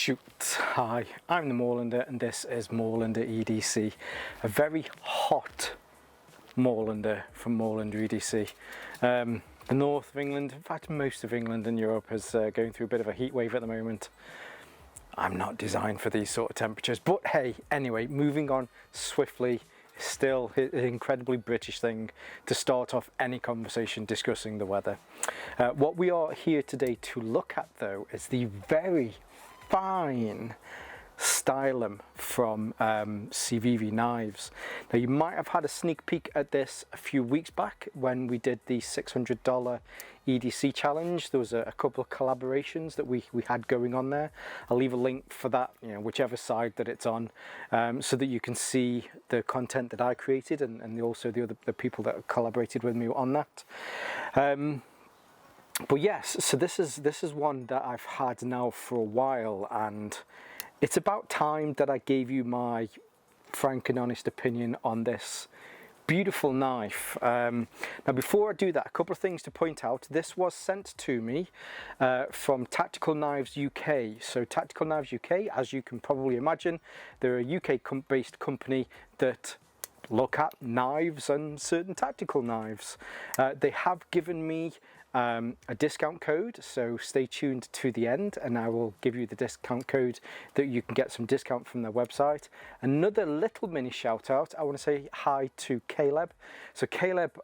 Shoot! Hi, I'm the Moorlander and this is Moorlander EDC. A very hot Moorlander from Moorlander EDC. The north of England, in fact most of England and Europe is going through a bit of a heat wave at the moment. I'm not designed for these sort of temperatures, but hey, anyway, moving on swiftly. Still an incredibly British thing to start off any conversation discussing the weather. What we are here today to look at though is the very fine Stylum from Civivi knives. Now you might have had a sneak peek at this a few weeks back when we did the $600 EDC challenge. There was a couple of collaborations that we had going on there. I'll leave a link for that, you know, whichever side that it's on, so that you can see the content that I created and also the people that collaborated with me on that. But yes, so this is one that I've had now for a while, and it's about time that I gave you my frank and honest opinion on this beautiful knife. Now before I do that, a couple of things to point out. This was sent to me from Tactical Knives UK. So Tactical Knives UK, as you can probably imagine, they're a UK based company that look at knives and certain tactical knives. They have given me a discount code, so stay tuned to the end and I will give you the discount code that you can get some discount from their website. Another little mini shout out, I want to say hi to Caleb. So Caleb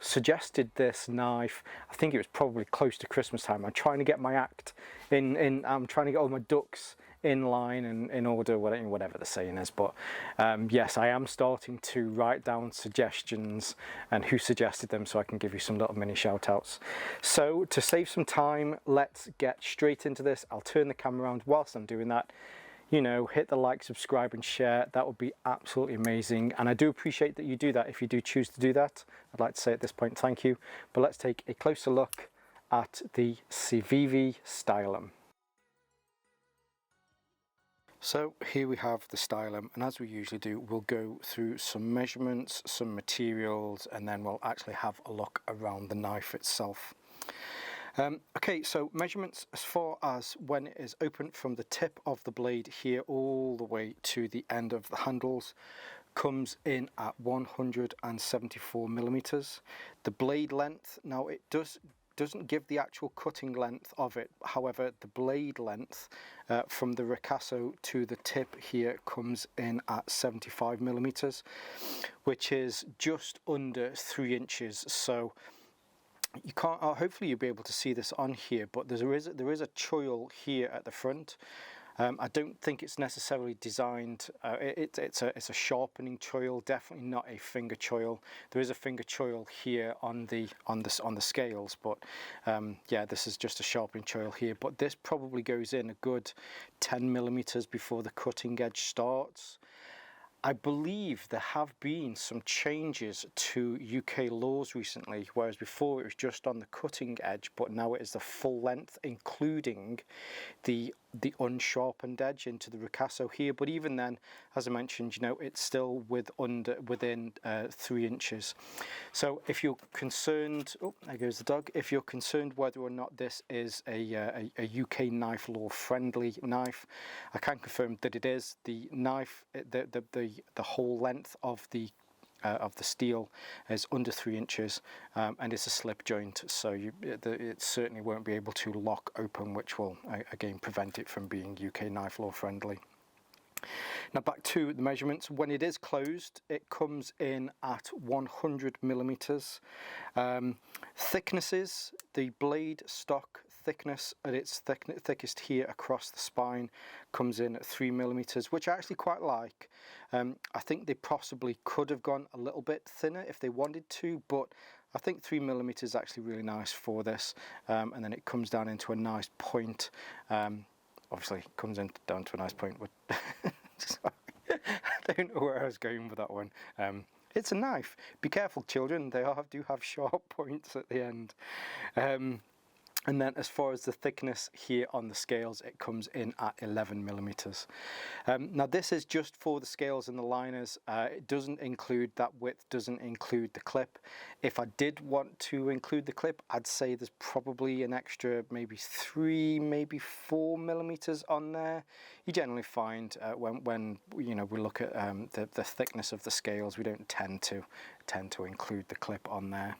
suggested this knife, I think it was probably close to Christmas time. I'm trying to get my act in I'm trying to get all my ducks in line and in order, whatever the saying is, but yes, I am starting to write down suggestions and who suggested them so I can give you some little mini shout outs. So to save some time, let's get straight into this. I'll turn the camera around whilst I'm doing that. You know, hit the like, subscribe and share. That would be absolutely amazing, and I do appreciate that you do that if you do choose to do that. I'd like to say at this point thank you, but let's take a closer look at the Civivi Stylum. So here we have the Stylum, and as we usually do, we'll go through some measurements, some materials, and then we'll actually have a look around the knife itself. Okay, so measurements as far as when it is open from the tip of the blade here all the way to the end of the handles comes in at 174 millimeters. The blade length, now it doesn't give the actual cutting length of it, however the blade length from the ricasso to the tip here comes in at 75 millimeters, which is just under 3 inches. So you can't, hopefully you'll be able to see this on here, but there is a choil here at the front. I don't think it's necessarily designed, it's a sharpening choil, definitely not a finger choil. There is a finger choil here on the scales, but yeah, this is just a sharpening choil here. But this probably goes in a good 10 millimeters before the cutting edge starts. I believe there have been some changes to UK laws recently, whereas before it was just on the cutting edge, but now it is the full length, including the unsharpened edge into the ricasso here. But even then, as I mentioned, you know, it's still within 3 inches. So if you're concerned, oh, there goes the dog. If you're concerned whether or not this is a UK knife law friendly knife, I can confirm that it is. The knife, the whole length of the steel is under 3 inches, and it's a slip joint, so it certainly won't be able to lock open, which will again prevent it from being UK knife law friendly. Now back to the measurements. When it is closed, it comes in at 100 millimeters. Thicknesses, the blade stock thickness at its thickest here across the spine comes in at 3 millimeters, which I actually quite like. I think they possibly could have gone a little bit thinner if they wanted to, but I think 3 millimeters is actually really nice for this. And then it comes down into a nice point. Obviously it comes down to a nice point. Sorry. I don't know where I was going with that one. It's a knife. Be careful, children. They do have sharp points at the end. And then as far as the thickness here on the scales, it comes in at 11 millimeters. Now this is just for the scales and the liners. It doesn't include, that width doesn't include the clip. If I did want to include the clip, I'd say there's probably an extra maybe 3, maybe 4 millimeters on there. You generally find when you know, we look at the thickness of the scales, we don't tend to include the clip on there.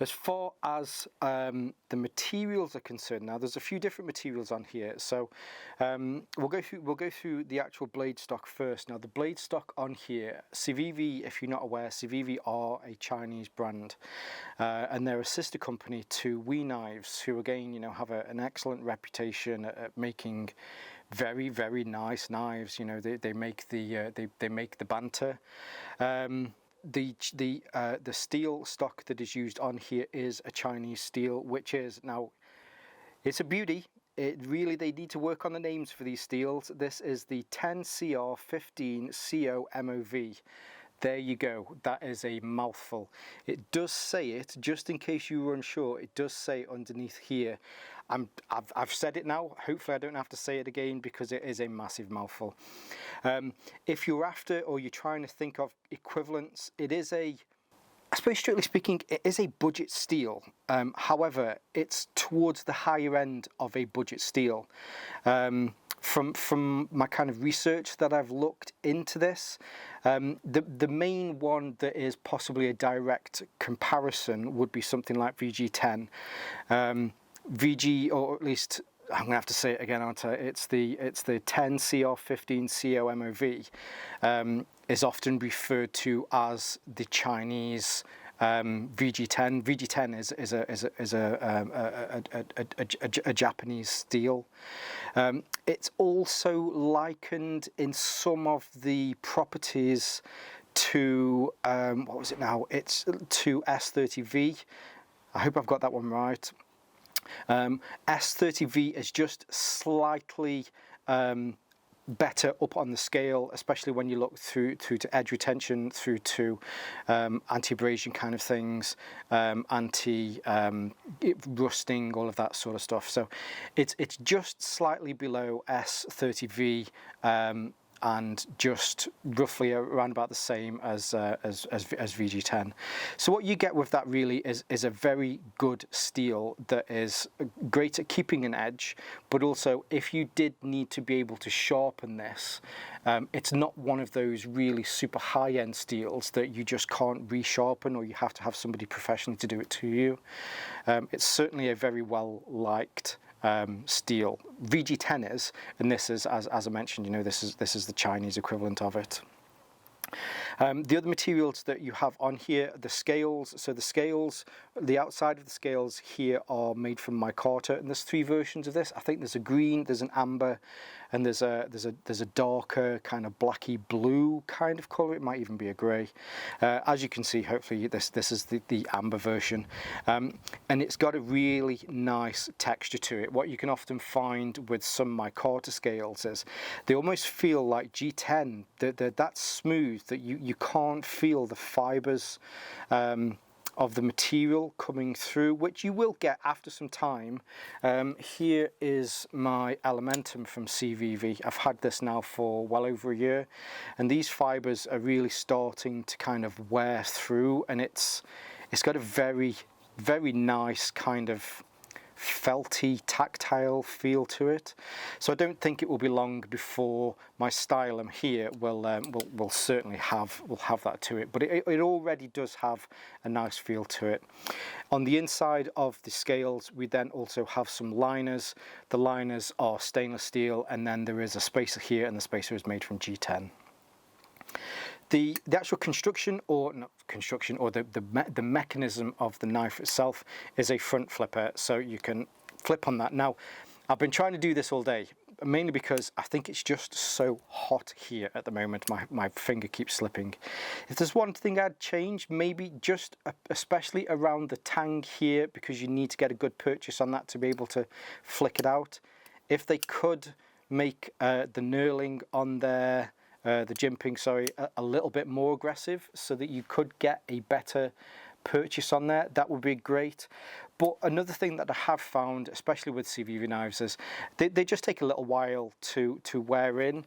As far as the materials are concerned, now there's a few different materials on here, so we'll go through the actual blade stock first. Now the blade stock on here, Civivi, if you're not aware, Civivi are a Chinese brand, and they're a sister company to We Knives, who again, you know, have an excellent reputation at making very, very nice knives. You know, they make the banter. The steel stock that is used on here is a Chinese steel, which is, now it's a beauty. It really, they need to work on the names for these steels. This is the 10CR15CO MOV. There you go, that is a mouthful. It does say it, just in case you were unsure, it does say underneath here. I've said it now, hopefully I don't have to say it again because it is a massive mouthful. If you're after, or you're trying to think of equivalents, it is a, I suppose strictly speaking, it is a budget steel. However, it's towards the higher end of a budget steel. From my kind of research that I've looked into this, the main one that is possibly a direct comparison would be something like VG10. VG, or at least I'm gonna have to say it again, aren't I? It's the 10CR15CO MOV, is often referred to as the Chinese VG10. VG10 is a Japanese steel. It's also likened in some of the properties to what was it now? It's to S30V. I hope I've got that one right. S30V is just slightly better up on the scale, especially when you look through to edge retention, through to anti-abrasion kind of things, anti-rusting, all of that sort of stuff. So it's just slightly below S30V, and just roughly around about the same as VG10. So what you get with that really is a very good steel that is great at keeping an edge, but also if you did need to be able to sharpen this, it's not one of those really super high-end steels that you just can't resharpen, or you have to have somebody professionally to do it to you. It's certainly a very well liked steel. VG10 is, and this is, as I mentioned, you know, this is the Chinese equivalent of it. The other materials that you have on here, the scales. So the scales, the outside of the scales here are made from micarta, and there's 3 versions of this. I think there's a green, there's an amber, and there's a darker kind of blacky blue kind of colour. It might even be a grey. As you can see, hopefully this is the amber version, and it's got a really nice texture to it. What you can often find with some micarta scales is they almost feel like G10. They're that smooth that you can't feel the fibres of the material coming through, which you will get after some time. Here is my Elementum from Civivi. I've had this now for well over a year, and these fibres are really starting to kind of wear through, and it's got a very, very nice kind of felty, tactile feel to it. So I don't think it will be long before my Stylum here will certainly have that to it, but it already does have a nice feel to it. On the inside of the scales, we then also have some liners. The liners are stainless steel, and then there is a spacer here, and the spacer is made from G10. The actual construction, or not construction, or the mechanism of the knife itself is a front flipper, so you can flip on that. Now, I've been trying to do this all day, mainly because I think it's just so hot here at the moment. My finger keeps slipping. If there's one thing I'd change, maybe just especially around the tang here, because you need to get a good purchase on that to be able to flick it out. If they could make the knurling on there, the jimping, sorry, a little bit more aggressive, so that you could get a better purchase on there, that would be great. But another thing that I have found, especially with Civivi knives, is they just take a little while to wear in.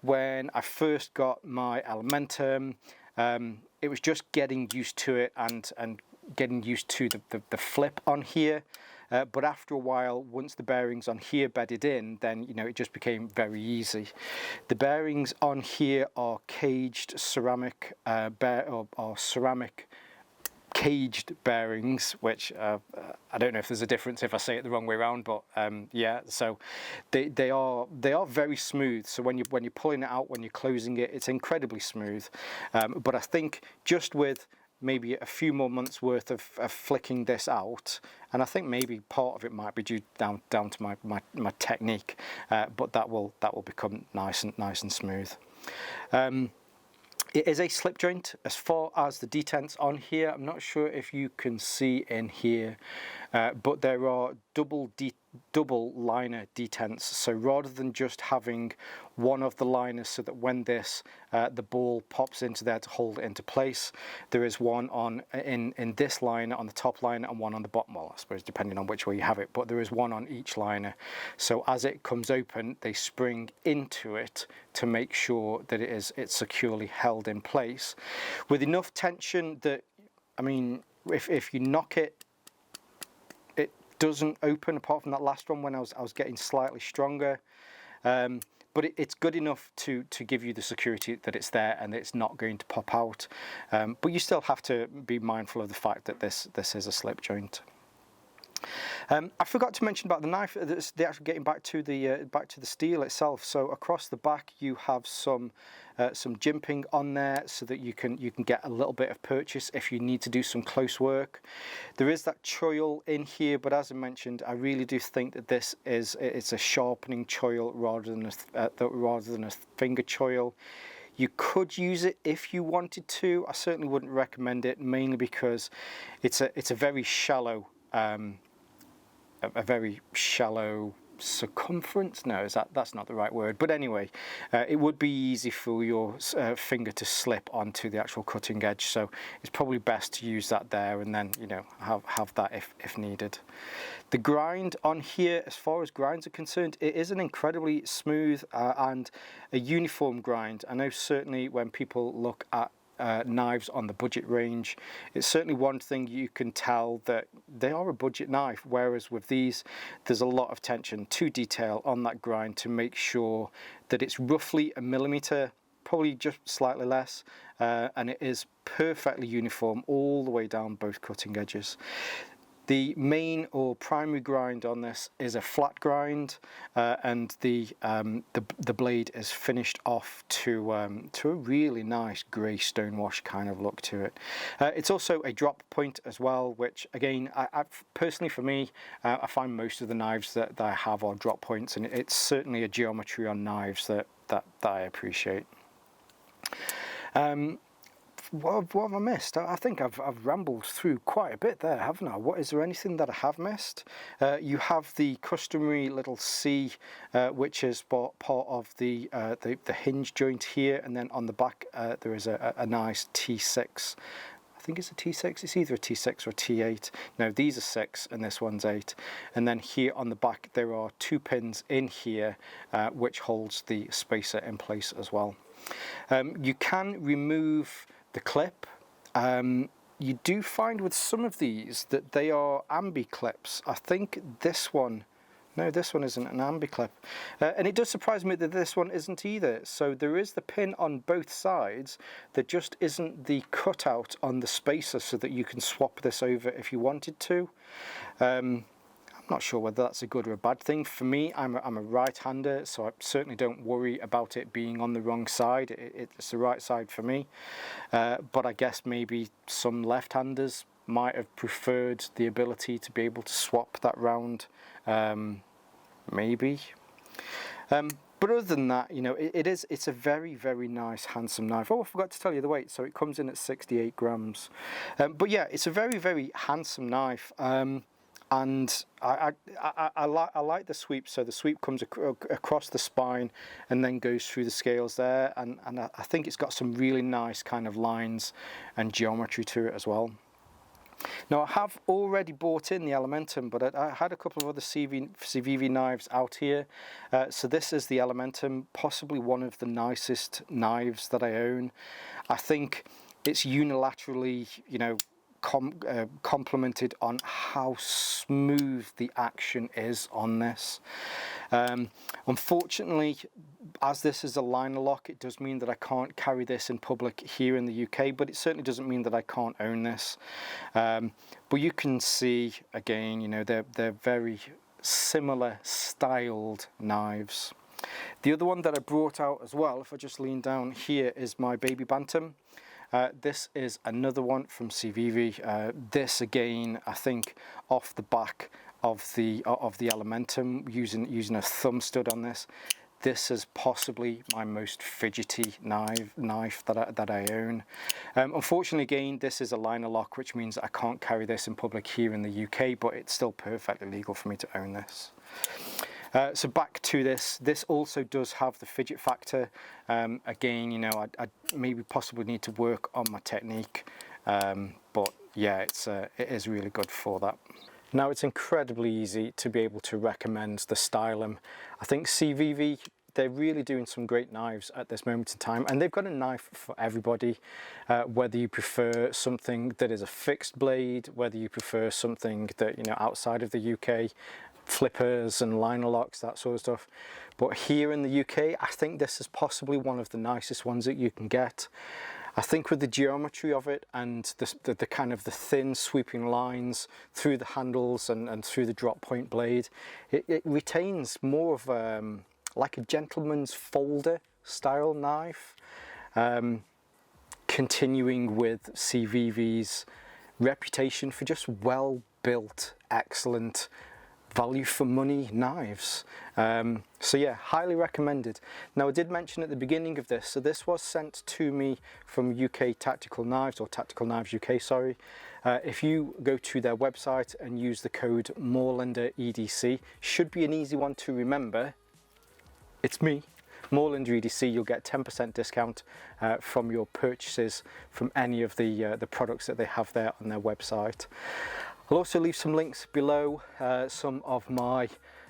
When I first got my Elementum, it was just getting used to it and getting used to the flip on here. But after a while, once the bearings on here bedded in, then it just became very easy. The bearings on here are caged ceramic or ceramic caged bearings, which I don't know if there's a difference if I say it the wrong way around, but yeah, so they are very smooth. So when you're pulling it out, when you're closing it, it's incredibly smooth. But I think just with maybe a few more months worth of flicking this out, and I think maybe part of it might be due down to my technique, but that will become nice and smooth. It is a slip joint. As far as the detents on here, I'm not sure if you can see in here, but there are double liner detents. So rather than just having one of the liners so that when the ball pops into there to hold it into place, there is one in this liner on the top liner and one on the bottom, well, I suppose depending on which way you have it, but there is one on each liner. So as it comes open, they spring into it to make sure that it's securely held in place with enough tension that, I mean, if you knock it, it doesn't open, apart from that last one when I was getting slightly stronger. But it's good enough to give you the security that it's there and it's not going to pop out. But you still have to be mindful of the fact that this is a slip joint. I forgot to mention about the knife. The actual getting back to the steel itself. So across the back you have some jimping on there so that you can get a little bit of purchase if you need to do some close work. There is that choil in here, but as I mentioned, I really do think that it's a sharpening choil rather than a finger choil. You could use it if you wanted to. I certainly wouldn't recommend it, mainly because it's a very shallow circumference. No, that's not the right word, but anyway, it would be easy for your finger to slip onto the actual cutting edge, so it's probably best to use that there and then have that if needed. The grind on here, as far as grinds are concerned, it is an incredibly smooth and a uniform grind. I know certainly when people look at knives on the budget range, it's certainly one thing you can tell that they are a budget knife, whereas with these there's a lot of attention to detail on that grind to make sure that it's roughly a millimeter, probably just slightly less, and it is perfectly uniform all the way down both cutting edges. The main or primary grind on this is a flat grind, and the blade is finished off to a really nice grey stonewash kind of look to it. It's also a drop point as well, which again, I personally for me, I find most of the knives that I have are drop points, and it's certainly a geometry on knives that I appreciate. What have I missed? I think I've rambled through quite a bit there, haven't I? Is there anything that I have missed? You have the customary little C, which is part of the hinge joint here, and then on the back there is a nice T6. I think it's a T6. It's either a T6 or a T8. No, these are 6 and this one's 8. And then here on the back there are 2 pins in here, which holds the spacer in place as well. You can remove the clip. You do find with some of these that they are ambi clips. I think this one, no, this one isn't an ambi clip, and it does surprise me that this one isn't either. So there is the pin on both sides, there just isn't the cutout on the spacer so that you can swap this over if you wanted to. I'm not sure whether that's a good or a bad thing. For me, I'm a right-hander, so I certainly don't worry about it being on the wrong side. It's the right side for me. But I guess maybe some left-handers might have preferred the ability to be able to swap that round, maybe. But other than that, it's a very, very nice, handsome knife. Oh, I forgot to tell you the weight. So it comes in at 68 grams. But yeah, it's a very, very handsome knife. And I like the sweep. So the sweep comes across the spine and then goes through the scales there, and I think it's got some really nice kind of lines and geometry to it as well. Now I have already bought in the Elementum, but I had a couple of other Civivi knives out here. So this is the Elementum, possibly one of the nicest knives that I own. I think it's unilaterally, you know, complimented on how smooth the action is on this. Unfortunately, as this is a liner lock, it does mean that I can't carry this in public here in the UK, but it certainly doesn't mean that I can't own this. But you can see, again, you know, they're very similar styled knives. The other one that I brought out as well, if I just lean down here, is my baby bantam. This is another one from Civivi. This again, I think, off the back of the Elementum, using a thumb stud on this. This is possibly my most fidgety knife that I own. Unfortunately, again, this is a liner lock, which means I can't carry this in public here in the UK, but it's still perfectly legal for me to own this. So back to this. This also does have the fidget factor. Again, you know, I maybe possibly need to work on my technique, but yeah, it is really good for that. Now, it's incredibly easy to be able to recommend the Stylum. I think Civivi, they're really doing some great knives at this moment in time, and they've got a knife for everybody. Whether you prefer something that is a fixed blade, whether you prefer something that, you know, outside of the UK, flippers and liner locks, that sort of stuff. But here in the UK, I think this is possibly one of the nicest ones that you can get. I think with the geometry of it and the kind of the thin sweeping lines through the handles and through the drop point blade, it retains more of like a gentleman's folder style knife, continuing with Civivi's reputation for just well built, excellent, value for money knives. So yeah, highly recommended. Now, I did mention at the beginning of this, so this was sent to me from UK Tactical Knives, or Tactical Knives UK, sorry. If you go to their website and use the code MOORLANDEREDC, should be an easy one to remember. It's me, MOORLANDEREDC. You'll get 10% discount from your purchases from any of the products that they have there on their website. I'll also leave some links below, some of my,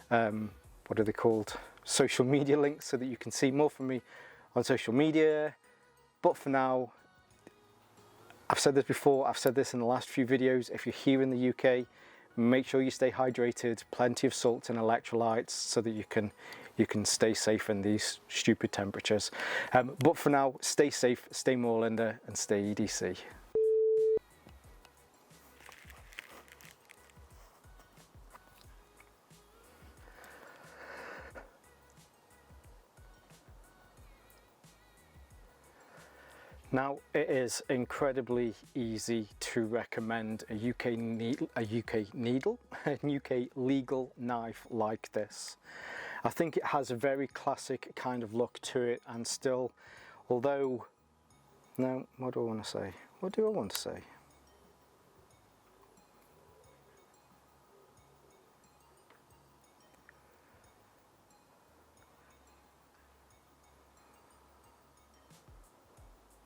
what are they called, social media links, so that you can see more from me on social media. But for now, I've said this before, I've said this in the last few videos, if you're here in the UK, make sure you stay hydrated, plenty of salts and electrolytes, so that you can stay safe in these stupid temperatures. But for now, stay safe, stay Moorlander, and stay EDC. Now, it is incredibly easy to recommend a UK legal knife like this. I think it has a very classic kind of look to it, and still, although, no, what do I want to say? What do I want to say?